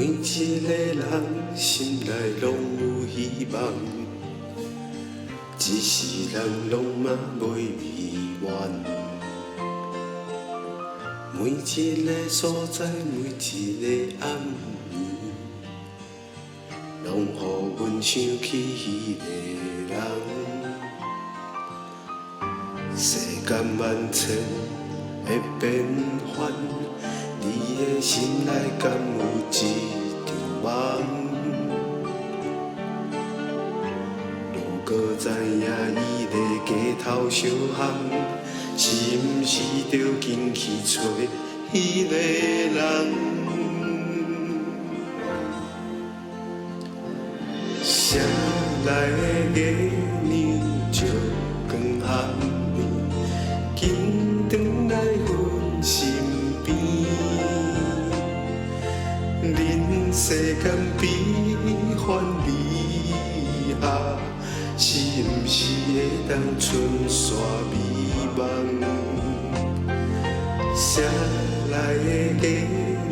每一个人心内拢有希望，只是人拢嘛袂迷惘。每一个所在，每一个暗暝，拢予阮想起迄个人。世间万千的变幻，你的心内敢有一场梦？如果知影伊在街头相巷，是毋是着紧去找迄个人？谁来的月亮照光暗暝，紧转来阮身边。人世间悲欢离合，是毋是会当春山美梦？谁来的月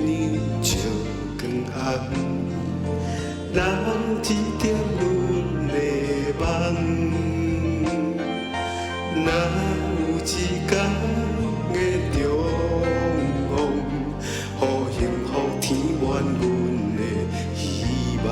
亮照光暗暝，留一点阮的梦。若有一天的重逢，予幸福填满阮的希望。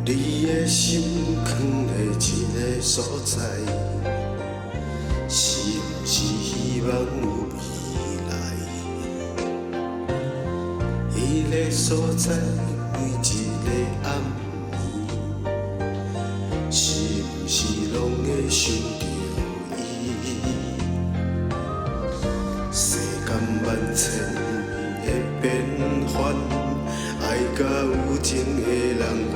你的心藏在一个所在，是毋是希望有未来？迄个所在，每一个暗暝，是毋是拢会想着伊？世间万千的变幻，爱甲有情的人分。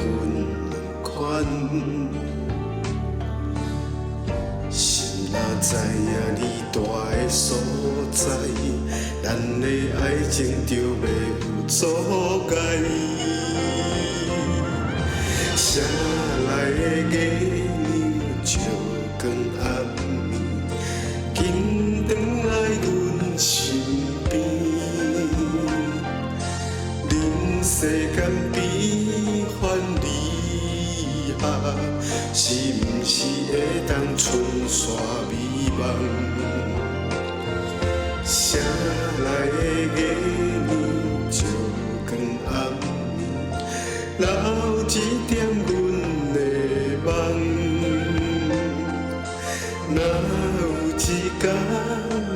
心若知影你住的所在，咱的爱情就袂有阻碍。谁来的月亮照光暗暝，紧转来阮身边。人世间悲欢离合，是毋是会当春山美梦？谁来的月亮照光暗暝，留一点阮的梦。若有一天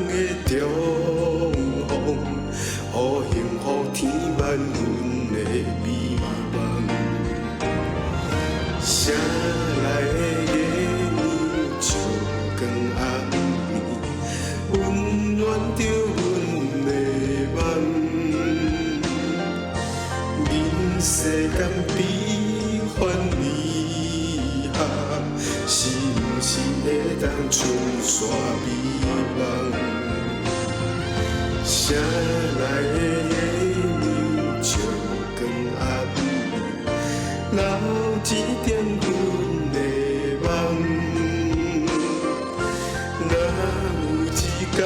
的重逢，予幸福填满阮的美梦。谁来的月亮照光暗暝，温暖着阮的梦。人世间悲欢离合，是毋是会当春山美梦？谁来的月亮照光暗暝，留一点阮的梦。若有一天